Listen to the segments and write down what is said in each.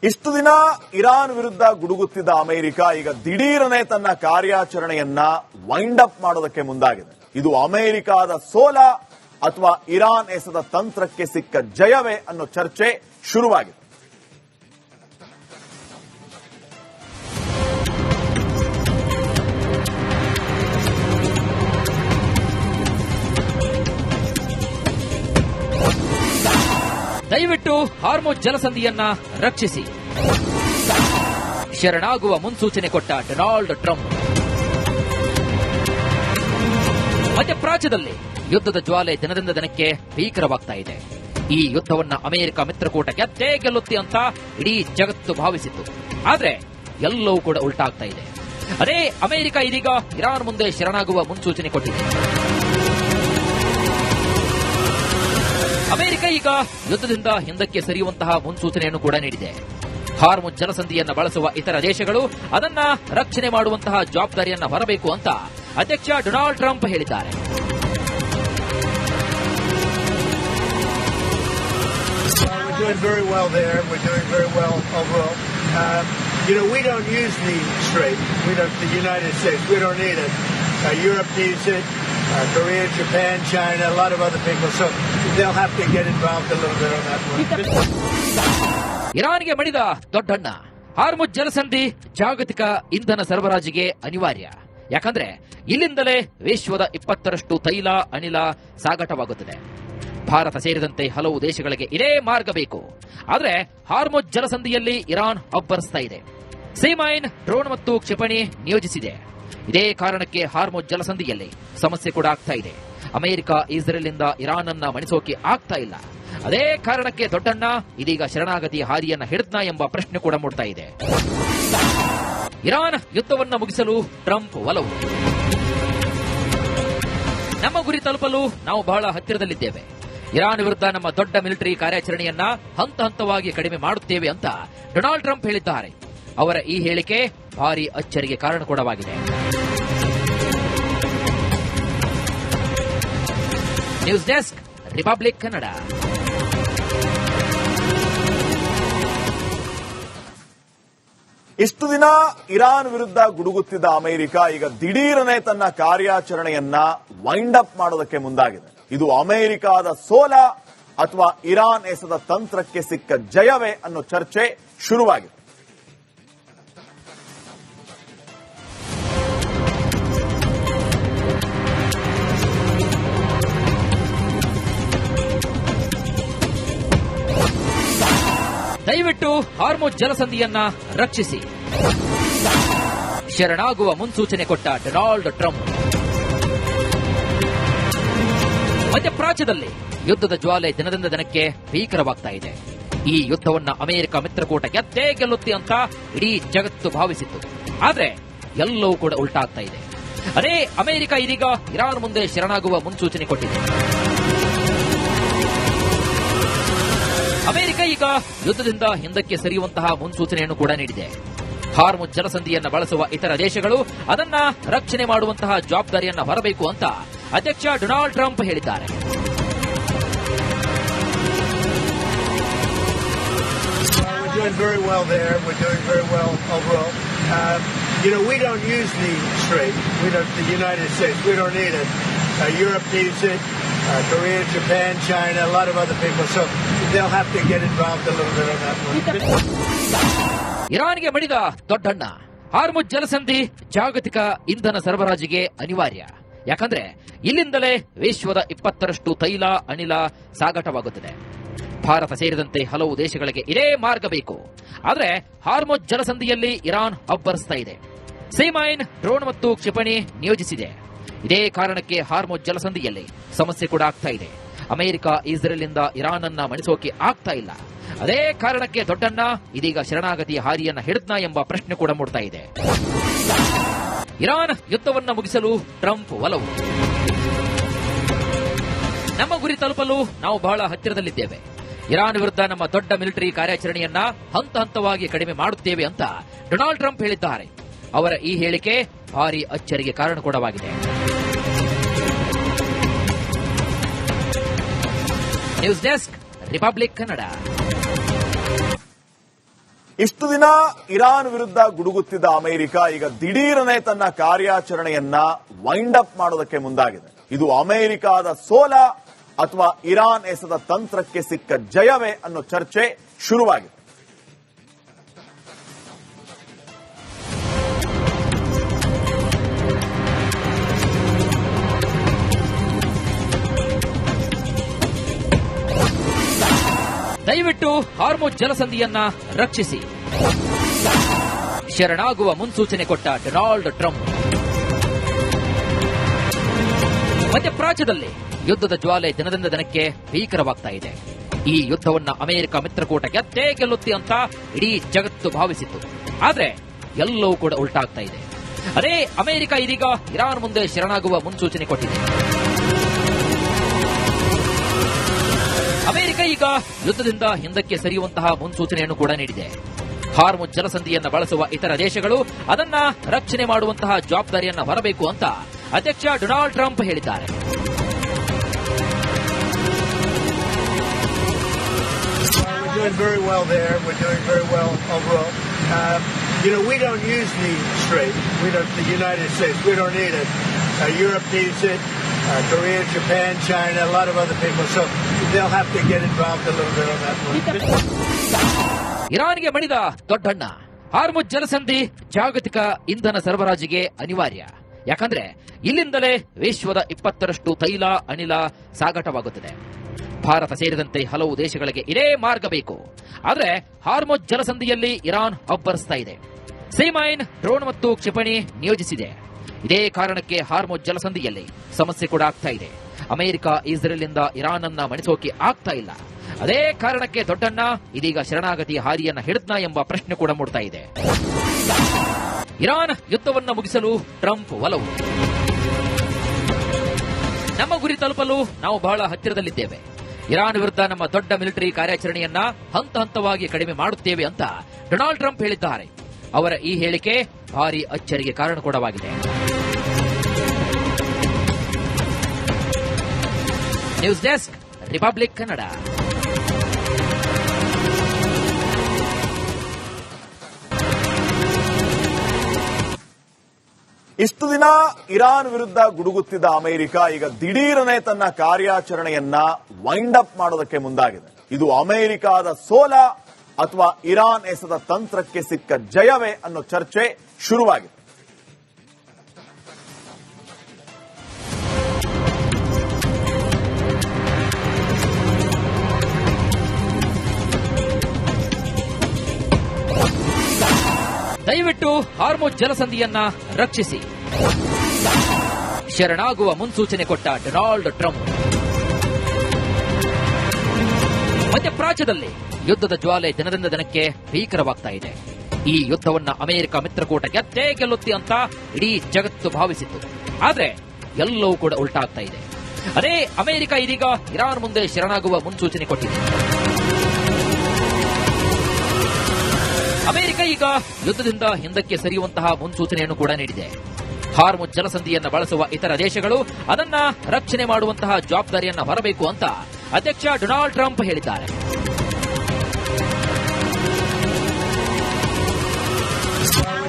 ಇಷ್ಟು ದಿನ ಇರಾನ್ ವಿರುದ್ಧ ಗುಡುಗುತ್ತಿದ್ದ ಅಮೆರಿಕ ಈಗ ದಿಢೀರನೆ ತನ್ನ ಕಾರ್ಯಾಚರಣೆಯನ್ನ ವೈಂಡ್ ಅಪ್ ಮಾಡೋದಕ್ಕೆ ಮುಂದಾಗಿದೆ. ಇದು ಅಮೆರಿಕದ ಸೋಲ ಅಥವಾ ಇರಾನ್ ಎಸೆದ ತಂತ್ರಕ್ಕೆ ಸಿಕ್ಕ ಜಯವೇ ಅನ್ನೋ ಚರ್ಚೆ ಶುರುವಾಗಿದೆ. ದಯವಿಟ್ಟು ಹಾರ್ಮುಜ್ ಜಲಸಂಧಿಯನ್ನ ರಕ್ಷಿಸಿ, ಶರಣಾಗುವ ಮುನ್ಸೂಚನೆ ಕೊಟ್ಟ ಡೊನಾಲ್ಡ್ ಟ್ರಂಪ್. ಮಧ್ಯಪ್ರಾಚ್ಯದಲ್ಲಿ ಯುದ್ಧದ ಜ್ವಾಲೆ ದಿನದಿಂದ ದಿನಕ್ಕೆ ಭೀಕರವಾಗ್ತಾ ಇದೆ. ಈ ಯುದ್ಧವನ್ನ ಅಮೆರಿಕ ಮಿತ್ರಕೂಟ ಗೆದ್ದೇ ಗೆಲ್ಲುತ್ತೆ ಅಂತ ಇಡೀ ಜಗತ್ತು ಭಾವಿಸಿತ್ತು. ಆದ್ರೆ ಎಲ್ಲವೂ ಕೂಡ ಉಲ್ಟಾಗ್ತಾ ಇದೆ. ಅದೇ ಅಮೆರಿಕ ಇದೀಗ ಇರಾನ್ ಮುಂದೆ ಶರಣಾಗುವ ಮುನ್ಸೂಚನೆ ಕೊಟ್ಟಿದೆ. ಅಮೆರಿಕ ಈಗ ಯುದ್ಧದಿಂದ ಹಿಂದಕ್ಕೆ ಸರಿಯುವಂತಹ ಮುನ್ಸೂಚನೆಯನ್ನು ಕೂಡ ನೀಡಿದೆ. ಹಾರ್ಮುಜ್ ಜಲಸಂಧಿಯನ್ನು ಬಳಸುವ ಇತರ ದೇಶಗಳು ಅದನ್ನ ರಕ್ಷಣೆ ಮಾಡುವಂತಹ ಜವಾಬ್ದಾರಿಯನ್ನ ಹೊರಬೇಕು ಅಂತ ಅಧ್ಯಕ್ಷ ಡೊನಾಲ್ಡ್ ಟ್ರಂಪ್ ಹೇಳಿದ್ದಾರೆ. We're doing very well there. We're doing very well overall. We don't use the strait. The United States. We don't need it. Europe needs it. Korea, Japan, China, a lot of other people. So they'll have to get involved a little bit on that one. ಇರಾನ್ಗೆ ಮಣಿದ ದೊಡ್ಡಣ್ಣ. ಹಾರ್ಮುಜ್ ಜಲಸಂಧಿ ಜಾಗತಿಕ ಇಂಧನ ಸರಬರಾಜಿಗೆ ಅನಿವಾರ್ಯ. ಯಾಕಂದ್ರೆ ಇಲ್ಲಿಂದಲೇ ವಿಶ್ವದ 20% ತೈಲ ಅನಿಲ ಸಾಗಾಟವಾಗುತ್ತದೆ. ಭಾರತ ಸೇರಿದಂತೆ ಹಲವು ದೇಶಗಳಿಗೆ ಇದೇ ಮಾರ್ಗ ಬೇಕು. ಆದ್ರೆ ಹಾರ್ಮುಜ್ ಜಲಸಂಧಿಯಲ್ಲಿ ಇರಾನ್ ಅಬ್ಬರಿಸ್ತಾ ಇದೆ. ಸೀಮೈನ್ ಡ್ರೋನ್ ಮತ್ತು ಕ್ಷಿಪಣಿ ನಿಯೋಜಿಸಿದೆ. ಇದೇ ಕಾರಣಕ್ಕೆ ಹಾರ್ಮುಜ್ ಜಲಸಂಧಿಯಲ್ಲಿ ಸಮಸ್ಯೆ ಕೂಡ ಆಗ್ತಾ ಇದೆ. ಅಮೆರಿಕ ಇಸ್ರೇಲ್ನಿಂದ ಇರಾನ್ ಅನ್ನ ಮಣಿಸೋಕೆ ಆಗ್ತಾ ಇಲ್ಲ. ಅದೇ ಕಾರಣಕ್ಕೆ ದೊಡ್ಡಣ್ಣ ಇದೀಗ ಶರಣಾಗತಿ ಹಾದಿಯನ್ನ ಹಿಡಿದ್ನಾ ಎಂಬ ಪ್ರಶ್ನೆ ಕೂಡ ಮೂಡ್ತಾ ಇದೆ. ಇರಾನ್ ಯುದ್ಧವನ್ನ ಮುಗಿಸಲು ಟ್ರಂಪ್ ಒಲವು. ನಮ್ಮ ಗುರಿ ತಲುಪಲು ನಾವು ಬಹಳ ಹತ್ತಿರದಲ್ಲಿದ್ದೇವೆ. ಇರಾನ್ ವಿರುದ್ಧ ನಮ್ಮ ದೊಡ್ಡ ಮಿಲಿಟರಿ ಕಾರ್ಯಾಚರಣೆಯನ್ನ ಹಂತ ಹಂತವಾಗಿ ಕಡಿಮೆ ಮಾಡುತ್ತೇವೆ ಅಂತ ಡೊನಾಲ್ಡ್ ಟ್ರಂಪ್ ಹೇಳಿದ್ದಾರೆ. ಅವರ ಈ ಹೇಳಿಕೆ ಭಾರಿ ಅಚ್ಚರಿಗೆ ಕಾರಣ ಕೂಡವಾಗಿದೆ. News desk, Republic Kannada. ಇಷ್ಟು ದಿನ ಇರಾನ್ ವಿರುದ್ಧ ಗುಡುಗುತ್ತಿದ್ದ ಅಮೆರಿಕ ಈಗ ದಿಢೀರನೆ ತನ್ನ ಕಾರ್ಯಾಚರಣೆಯನ್ನ ವೈಂಡ್ ಅಪ್ ಮಾಡೋದಕ್ಕೆ ಮುಂದಾಗಿದೆ. ಇದು ಅಮೆರಿಕದ ಸೋಲ ಅಥವಾ ಇರಾನ್ ಎಸೆದ ತಂತ್ರಕ್ಕೆ ಸಿಕ್ಕ ಜಯವೇ ಅನ್ನೋ ಚರ್ಚೆ ಶುರುವಾಗಿದೆ. ದಯವಿಟ್ಟು ಹಾರ್ಮುಜ್ ಜಲಸಂಧಿಯನ್ನ ರಕ್ಷಿಸಿ, ಶರಣಾಗುವ ಮುನ್ಸೂಚನೆ ಕೊಟ್ಟ ಡೊನಾಲ್ಡ್ ಟ್ರಂಪ್. ಮಧ್ಯಪ್ರಾಚ್ಯದಲ್ಲಿ ಯುದ್ಧದ ಜ್ವಾಲೆ ದಿನದಿಂದ ದಿನಕ್ಕೆ ಭೀಕರವಾಗ್ತಾ ಇದೆ. ಈ ಯುದ್ಧವನ್ನ ಅಮೆರಿಕ ಮಿತ್ರಕೂಟ ಗೆದ್ದೇ ಗೆಲ್ಲುತ್ತೆ ಅಂತ ಇಡೀ ಜಗತ್ತು ಭಾವಿಸಿತ್ತು. ಆದ್ರೆ ಎಲ್ಲವೂ ಕೂಡ ಉಲ್ಟಾಗ್ತಾ ಇದೆ. ಅದೇ ಅಮೆರಿಕ ಇದೀಗ ಇರಾನ್ ಮುಂದೆ ಶರಣಾಗುವ ಮುನ್ಸೂಚನೆ ಕೊಟ್ಟಿದೆ. ಅಮೆರಿಕ ಈಗ ಯುದ್ಧದಿಂದ ಹಿಂದಕ್ಕೆ ಸರಿಯುವಂತಹ ಮುನ್ಸೂಚನೆಯನ್ನು ಕೂಡ ನೀಡಿದೆ. ಹಾರ್ಮುಜ್ ಜಲಸಂಧಿಯನ್ನು ಬಳಸುವ ಇತರ ದೇಶಗಳು ಅದನ್ನ ರಕ್ಷಣೆ ಮಾಡುವಂತಹ ಜವಾಬ್ದಾರಿಯನ್ನ ಹೊರಬೇಕು ಅಂತ ಅಧ್ಯಕ್ಷ ಡೊನಾಲ್ಡ್ ಟ್ರಂಪ್ ಹೇಳಿದ್ದಾರೆ. We're doing very well there. We're doing very well overall. We don't use the strait. The United States. We don't need it. Europe needs it. Korea, Japan, China, a lot of other people. So they'll have to get involved a little bit on that one. ಇರಾನ್ಗೆ ಮಣಿದ ದೊಡ್ಡಣ್ಣ. ಹಾರ್ಮುಜ್ ಜಲಸಂಧಿ ಜಾಗತಿಕ ಇಂಧನ ಸರಬರಾಜಿಗೆ ಅನಿವಾರ್ಯ. ಯಾಕಂದ್ರೆ ಇಲ್ಲಿಂದಲೇ ವಿಶ್ವದ 20% ತೈಲ ಅನಿಲ ಸಾಗಾಟವಾಗುತ್ತದೆ. ಭಾರತ ಸೇರಿದಂತೆ ಹಲವು ದೇಶಗಳಿಗೆ ಇದೇ ಮಾರ್ಗ ಬೇಕು. ಆದ್ರೆ ಹಾರ್ಮುಜ್ ಜಲಸಂಧಿಯಲ್ಲಿ ಇರಾನ್ ಅಬ್ಬರಿಸ್ತಾ ಇದೆ. ಸೀಮೈನ್ ಡ್ರೋನ್ ಮತ್ತು ಕ್ಷಿಪಣಿ ನಿಯೋಜಿಸಿದೆ. ಇದೇ ಕಾರಣಕ್ಕೆ ಹಾರ್ಮುಜ್ ಜಲಸಂಧಿಯಲ್ಲಿ ಸಮಸ್ಯೆ ಕೂಡ ಆಗ್ತಾ ಇದೆ. ಅಮೆರಿಕ ಇಸ್ರೇಲ್ನಿಂದ ಇರಾನ್ ಅನ್ನ ಮಣಿಸೋಕೆ ಆಗ್ತಾ ಇಲ್ಲ. ಅದೇ ಕಾರಣಕ್ಕೆ ದೊಡ್ಡಣ್ಣ ಇದೀಗ ಶರಣಾಗತಿ ಹಾದಿಯನ್ನ ಹಿಡಿದ್ನಾ ಎಂಬ ಪ್ರಶ್ನೆ ಕೂಡ ಮೂಡ್ತಾ ಇದೆ. ಇರಾನ್ ಯುದ್ಧವನ್ನ ಮುಗಿಸಲು ಟ್ರಂಪ್ ಒಲವು. ನಮ್ಮ ಗುರಿ ತಲುಪಲು ನಾವು ಬಹಳ ಹತ್ತಿರದಲ್ಲಿದ್ದೇವೆ. ಇರಾನ್ ವಿರುದ್ಧ ನಮ್ಮ ದೊಡ್ಡ ಮಿಲಿಟರಿ ಕಾರ್ಯಾಚರಣೆಯನ್ನ ಹಂತ ಹಂತವಾಗಿ ಕಡಿಮೆ ಮಾಡುತ್ತೇವೆ ಅಂತ ಡೊನಾಲ್ಡ್ ಟ್ರಂಪ್ ಹೇಳಿದ್ದಾರೆ. ಅವರ ಈ ಹೇಳಿಕೆ ಭಾರಿ ಅಚ್ಚರಿಗೆ ಕಾರಣ ಕೂಡವಾಗಿದೆ. News desk, Republic Kannada. ಇಷ್ಟು ದಿನ ಇರಾನ್ ವಿರುದ್ಧ ಗುಡುಗುತ್ತಿದ್ದ ಅಮೆರಿಕ ಈಗ ದಿಢೀರನೆ ತನ್ನ ಕಾರ್ಯಾಚರಣೆಯನ್ನ ವೈಂಡ್ ಅಪ್ ಮಾಡೋದಕ್ಕೆ ಮುಂದಾಗಿದೆ. ಇದು ಅಮೆರಿಕದ ಸೋಲ ಅಥವಾ ಇರಾನ್ ಎಸೆದ ತಂತ್ರಕ್ಕೆ ಸಿಕ್ಕ ಜಯವೇ ಅನ್ನೋ ಚರ್ಚೆ ಶುರುವಾಗಿದೆ. ದಯವಿಟ್ಟು ಹಾರ್ಮುಜ್ ಜಲಸಂಧಿಯನ್ನ ರಕ್ಷಿಸಿ, ಶರಣಾಗುವ ಮುನ್ಸೂಚನೆ ಕೊಟ್ಟ ಡೊನಾಲ್ಡ್ ಟ್ರಂಪ್. ಮಧ್ಯಪ್ರಾಚ್ಯದಲ್ಲಿ ಯುದ್ಧದ ಜ್ವಾಲೆ ದಿನದಿಂದ ದಿನಕ್ಕೆ ಭೀಕರವಾಗ್ತಾ ಇದೆ. ಈ ಯುದ್ಧವನ್ನ ಅಮೆರಿಕ ಮಿತ್ರಕೂಟ ಗೆದ್ದೇ ಗೆಲ್ಲುತ್ತೆ ಅಂತ ಇಡೀ ಜಗತ್ತು ಭಾವಿಸಿತ್ತು. ಆದ್ರೆ ಎಲ್ಲವೂ ಕೂಡ ಉಲ್ಟಾಗ್ತಾ ಇದೆ. ಅದೇ ಅಮೆರಿಕ ಇದೀಗ ಇರಾನ್ ಮುಂದೆ ಶರಣಾಗುವ ಮುನ್ಸೂಚನೆ ಕೊಟ್ಟಿದೆ. ಅಮೆರಿಕ ಈಗ ಯುದ್ಧದಿಂದ ಹಿಂದಕ್ಕೆ ಸರಿಯುವಂತಹ ಮುನ್ಸೂಚನೆಯನ್ನು ಕೂಡ ನೀಡಿದೆ. ಹಾರ್ಮುಜ್ ಜಲಸಂಧಿಯನ್ನು ಬಳಸುವ ಇತರ ದೇಶಗಳು ಅದನ್ನ ರಕ್ಷಣೆ ಮಾಡುವಂತಹ ಜವಾಬ್ದಾರಿಯನ್ನ ಹೊರಬೇಕು ಅಂತ ಅಧ್ಯಕ್ಷ ಡೊನಾಲ್ಡ್ ಟ್ರಂಪ್ ಹೇಳಿದ್ದಾರೆ. We're doing very well there. We're doing very well overall. We don't use the strait. The United States. We don't need it. Europe needs it. Korea, Japan, China, a lot of other people. So they'll have to get involved a little bit on that one. ಇರಾನ್ಗೆ ಮಣಿದ ದೊಡ್ಡಣ್ಣ. ಹಾರ್ಮುಜ್ ಜಲಸಂಧಿ ಜಾಗತಿಕ ಇಂಧನ ಸರಬರಾಜಿಗೆ ಅನಿವಾರ್ಯ. ಯಾಕಂದ್ರೆ ಇಲ್ಲಿಂದಲೇ ವಿಶ್ವದ 20% ತೈಲ ಅನಿಲ ಸಾಗಾಟವಾಗುತ್ತದೆ. ಭಾರತ ಸೇರಿದಂತೆ ಹಲವು ದೇಶಗಳಿಗೆ ಇದೇ ಮಾರ್ಗ ಬೇಕು. ಆದರೆ ಹಾರ್ಮುಜ್ ಜಲಸಂಧಿಯಲ್ಲಿ ಇರಾನ್ ಅಬ್ಬರಿಸ್ತಾ ಇದೆ. ಸೀಮೈನ್ ಡ್ರೋನ್ ಮತ್ತು ಕ್ಷಿಪಣಿ ನಿಯೋಜಿಸಿದೆ. ಇದೇ ಕಾರಣಕ್ಕೆ ಹಾರ್ಮುಜ್ ಜಲಸಂಧಿಯಲ್ಲಿ ಸಮಸ್ಯೆ ಕೂಡ ಆಗ್ತಾ ಇದೆ. ಅಮೆರಿಕ ಇಸ್ರೇಲ್ನಿಂದ ಇರಾನ್ ಅನ್ನ ಮಣಿಸೋಕೆ ಆಗ್ತಾ ಇಲ್ಲ. ಅದೇ ಕಾರಣಕ್ಕೆ ದೊಡ್ಡಣ್ಣ ಇದೀಗ ಶರಣಾಗತಿ ಹಾದಿಯನ್ನ ಹಿಡಿದ್ನಾ ಎಂಬ ಪ್ರಶ್ನೆ ಕೂಡ ಮೂಡ್ತಾ ಇದೆ. ಇರಾನ್ ಯುದ್ಧವನ್ನ ಮುಗಿಸಲು ಟ್ರಂಪ್ ಒಲವು. ನಮ್ಮ ಗುರಿ ತಲುಪಲು ನಾವು ಬಹಳ ಹತ್ತಿರದಲ್ಲಿದ್ದೇವೆ. ಇರಾನ್ ವಿರುದ್ಧ ನಮ್ಮ ದೊಡ್ಡ ಮಿಲಿಟರಿ ಕಾರ್ಯಾಚರಣೆಯನ್ನ ಹಂತ ಹಂತವಾಗಿ ಕಡಿಮೆ ಮಾಡುತ್ತೇವೆ ಅಂತ ಡೊನಾಲ್ಡ್ ಟ್ರಂಪ್ ಹೇಳಿದ್ದಾರೆ. ಅವರ ಈ ಹೇಳಿಕೆ ಭಾರಿ ಅಚ್ಚರಿಗೆ ಕಾರಣ ಕೂಡವಾಗಿದೆ. News desk, Republic Kannada. ಇಷ್ಟು ದಿನ ಇರಾನ್ ವಿರುದ್ಧ ಗುಡುಗುತ್ತಿದ್ದ ಅಮೆರಿಕ ಈಗ ದಿಢೀರನೆ ತನ್ನ ಕಾರ್ಯಾಚರಣೆಯನ್ನ ವೈಂಡ್ ಅಪ್ ಮಾಡೋದಕ್ಕೆ ಮುಂದಾಗಿದೆ. ಇದು ಅಮೆರಿಕದ ಸೋಲ ಅಥವಾ ಇರಾನ್ ಎಸೆದ ತಂತ್ರಕ್ಕೆ ಸಿಕ್ಕ ಜಯವೇ ಅನ್ನೋ ಚರ್ಚೆ ಶುರುವಾಗಿದೆ. ದಯವಿಟ್ಟು ಹಾರ್ಮುಜ್ ಜಲಸಂಧಿಯನ್ನ ರಕ್ಷಿಸಿ, ಶರಣಾಗುವ ಮುನ್ಸೂಚನೆ ಕೊಟ್ಟ ಡೊನಾಲ್ಡ್ ಟ್ರಂಪ್. ಮಧ್ಯಪ್ರಾಚ್ಯದಲ್ಲಿ ಯುದ್ಧದ ಜ್ವಾಲೆ ದಿನದಿಂದ ದಿನಕ್ಕೆ ಭೀಕರವಾಗ್ತಾ ಇದೆ. ಈ ಯುದ್ಧವನ್ನ ಅಮೆರಿಕ ಮಿತ್ರಕೂಟ ಗೆದ್ದೇ ಗೆಲ್ಲುತ್ತೆ ಅಂತ ಇಡೀ ಜಗತ್ತು ಭಾವಿಸಿತ್ತು. ಆದ್ರೆ ಎಲ್ಲವೂ ಕೂಡ ಉಲ್ಟಾಗ್ತಾ ಇದೆ. ಅದೇ ಅಮೆರಿಕ ಇದೀಗ ಇರಾನ್ ಮುಂದೆ ಶರಣಾಗುವ ಮುನ್ಸೂಚನೆ ಕೊಟ್ಟಿದೆ. ಅಮೆರಿಕ ಈಗ ಯುದ್ಧದಿಂದ ಹಿಂದಕ್ಕೆ ಸರಿಯುವಂತಹ ಮುನ್ಸೂಚನೆಯನ್ನು ಕೂಡ ನೀಡಿದೆ. ಹಾರ್ಮುಜ್ ಜಲಸಂಧಿಯನ್ನು ಬಳಸುವ ಇತರ ದೇಶಗಳು ಅದನ್ನ ರಕ್ಷಣೆ ಮಾಡುವಂತಹ ಜವಾಬ್ದಾರಿಯನ್ನ ಹೊರಬೇಕು ಅಂತ ಅಧ್ಯಕ್ಷ ಡೊನಾಲ್ಡ್ ಟ್ರಂಪ್ ಹೇಳಿದ್ದಾರೆ.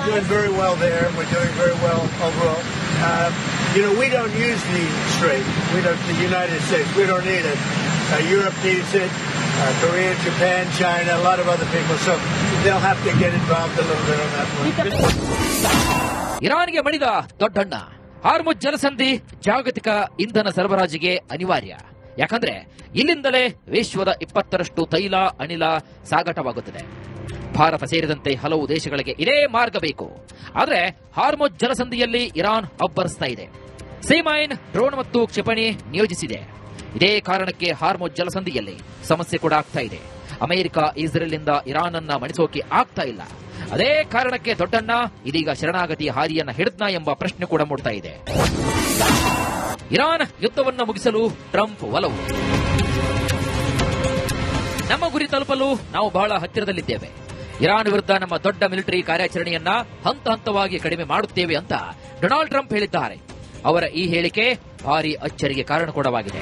We're doing very well there. We're doing very well overall. We don't use the strait. The United States. We don't need it. Europe needs it. Korea, Japan, China, a lot of other people. So they'll have to get involved a little bit on that one. ಇರಾನ್ಗೆ ಮಣಿದ ದೊಡ್ಡಣ್ಣ. ಹಾರ್ಮುಜ್ ಜಲಸಂಧಿ ಜಾಗತಿಕ ಇಂಧನ ಸರಬರಾಜಿಗೆ ಅನಿವಾರ್ಯ. ಯಾಕಂದ್ರೆ ಇಲ್ಲಿಂದಲೇ ವಿಶ್ವದ 20% ತೈಲ ಅನಿಲ ಸಾಗಾಟವಾಗುತ್ತದೆ. ಭಾರತ ಸೇರಿದಂತೆ ಹಲವು ದೇಶಗಳಿಗೆ ಇದೇ ಮಾರ್ಗ ಬೇಕು. ಆದರೆ ಹಾರ್ಮುಜ್ ಜಲಸಂಧಿಯಲ್ಲಿ ಇರಾನ್ ಅಬ್ಬರಿಸ್ತಾ ಇದೆ. ಸೀಮೈನ್ ಡ್ರೋನ್ ಮತ್ತು ಕ್ಷಿಪಣಿ ನಿಯೋಜಿಸಿದೆ. ಇದೇ ಕಾರಣಕ್ಕೆ ಹಾರ್ಮುಜ್ ಜಲಸಂಧಿಯಲ್ಲಿ ಸಮಸ್ಯೆ ಕೂಡ ಆಗ್ತಾ ಇದೆ. ಅಮೆರಿಕ ಇಸ್ರೇಲ್ನಿಂದ ಇರಾನ್ ಅನ್ನ ಮಣಿಸೋಕೆ ಆಗ್ತಾ ಇಲ್ಲ. ಅದೇ ಕಾರಣಕ್ಕೆ ದೊಡ್ಡಣ್ಣ ಇದೀಗ ಶರಣಾಗತಿ ಹಾದಿಯನ್ನ ಹಿಡಿದ್ನಾ ಎಂಬ ಪ್ರಶ್ನೆ ಕೂಡ ಮೂಡ್ತಾ ಇದೆ. ಇರಾನ್ ಯುದ್ಧವನ್ನ ಮುಗಿಸಲು ಟ್ರಂಪ್ ಒಲವು. ನಮ್ಮ ಗುರಿ ತಲುಪಲು ನಾವು ಬಹಳ ಹತ್ತಿರದಲ್ಲಿದ್ದೇವೆ. ಇರಾನ್ ವಿರುದ್ಧ ನಮ್ಮ ದೊಡ್ಡ ಮಿಲಿಟರಿ ಕಾರ್ಯಾಚರಣೆಯನ್ನ ಹಂತ ಹಂತವಾಗಿ ಕಡಿಮೆ ಮಾಡುತ್ತೇವೆ ಅಂತ ಡೊನಾಲ್ಡ್ ಟ್ರಂಪ್ ಹೇಳಿದ್ದಾರೆ. ಅವರ ಈ ಹೇಳಿಕೆ ಭಾರಿ ಅಚ್ಚರಿಗೆ ಕಾರಣ ಕೂಡವಾಗಿದೆ.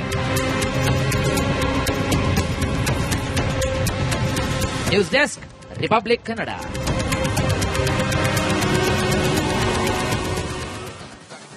News desk, Republic Kannada.